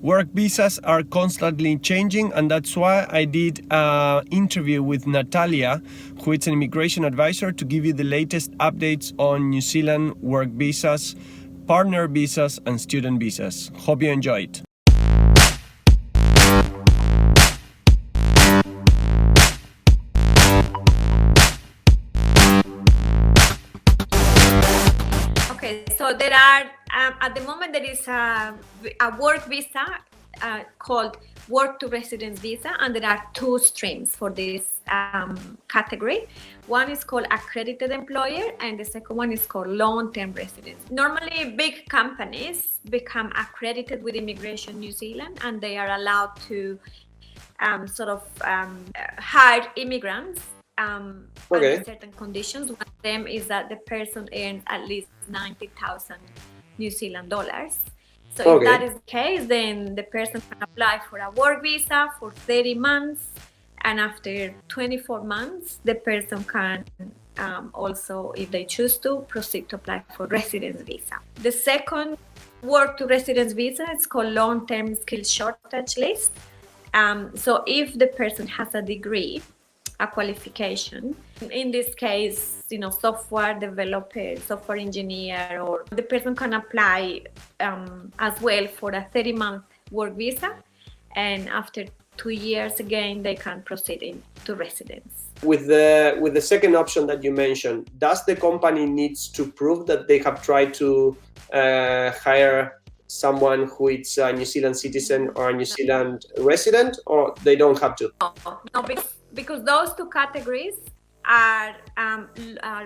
Work visas are constantly changing, and that's why I did an interview with Natalia, who is an immigration advisor, to give you the latest updates on New Zealand work visas, partner visas, and student visas. Hope you enjoy it. Okay, so there are, at the moment, there is a work visa called work to residence visa, and there are two streams for this category. One is called accredited employer, and the second one is called long-term residence. Normally, big companies become accredited with Immigration New Zealand, and they are allowed to hire immigrants under certain conditions. One of them is that the person earns at least 90,000 New Zealand dollars. So if that is the case, then the person can apply for a work visa for 30 months, and after 24 months, the person can also, if they choose to, proceed to apply for residence visa. The second work to residence visa is called long-term skills shortage list. So if the person has a degree, a qualification, in this case, software developer, software engineer, or the person can apply as well for a 30-month work visa, and after 2 years again they can proceed into residence. With the second option that you mentioned, does the company needs to prove that they have tried to hire someone who is a New Zealand citizen or a New Zealand resident, or they don't have to? No, because those two categories are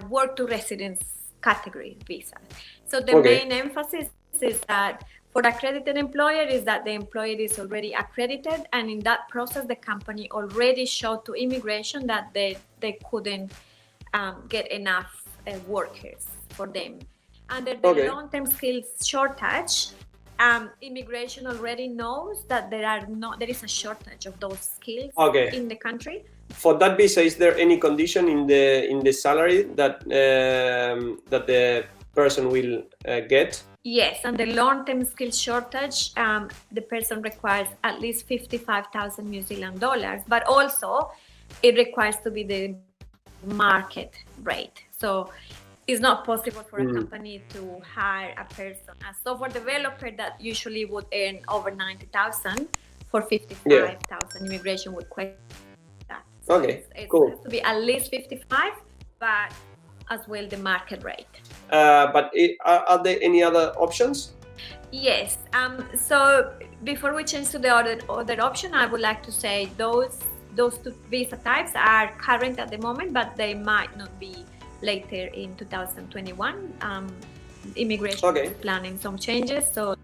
work to residence category visa. So the main emphasis is that for accredited employer is that the employer is already accredited, and in that process the company already showed to immigration that they couldn't get enough workers for them. Under the long-term skills shortage, immigration already knows that there is a shortage of those skills in the country. For that visa, is there any condition in the salary that the person will get? Yes, and the long-term skills shortage, the person requires at least 55,000 New Zealand dollars, but also it requires to be the market rate. So it's not possible for a company to hire a person, a software developer that usually would earn over 90,000 for 55,000. Immigration would question that. So it has to be at least 55, but as well the market rate. But are there any other options? Yes. So before we change to the other option, I would like to say those two visa types are current at the moment, but they might not be later in 2021. Immigration is planning some changes, so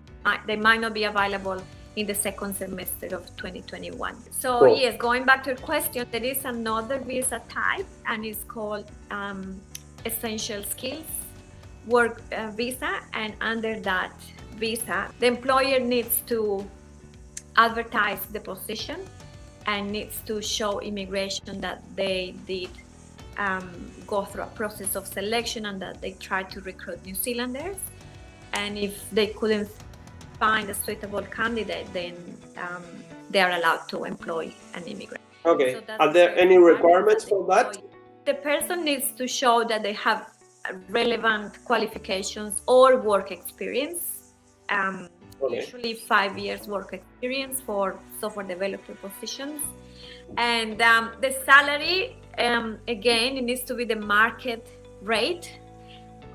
they might not be available in the second semester of 2021. So yes, going back to your question, there is another visa type, and it's called essential skills work visa, and under that visa the employer needs to advertise the position and needs to show immigration that they did go through a process of selection and that they tried to recruit New Zealanders, and if they couldn't find a suitable candidate, then they are allowed to employ an immigrant. So are there any requirements for that? The person needs to show that they have relevant qualifications or work experience, usually 5 years work experience for software developer positions, and the salary, again, it needs to be the market rate,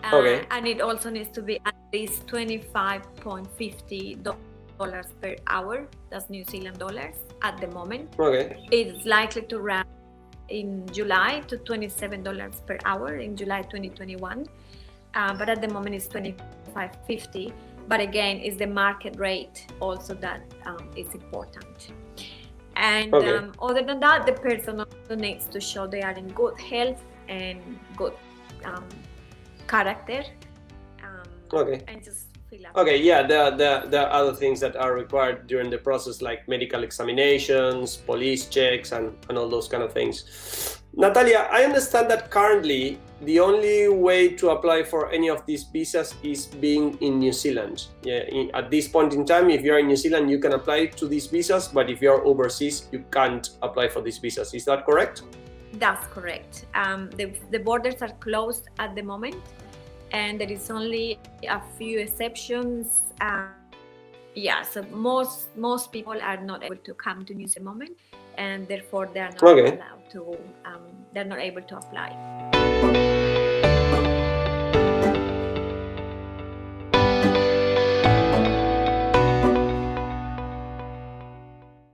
and it also needs to be at least $25.50 per hour. That's New Zealand dollars at the moment. It's likely to run in July to $27 per hour in July 2021, but at the moment it's $25.50. But again, it's the market rate also that is important. And other than that, the person also needs to show they are in good health and good character, and just fill up. Okay, yeah, there are other things that are required during the process, like medical examinations, police checks, and all those kind of things. Natalia, I understand that currently the only way to apply for any of these visas is being in New Zealand. Yeah, at this point in time, if you're in New Zealand, you can apply to these visas, but if you're overseas, you can't apply for these visas. Is that correct? That's correct. The borders are closed at the moment, and there is only a few exceptions. Yeah, so most people are not able to come to New Zealand at the moment, and therefore they are not Okay. allowed to. They're not able to apply.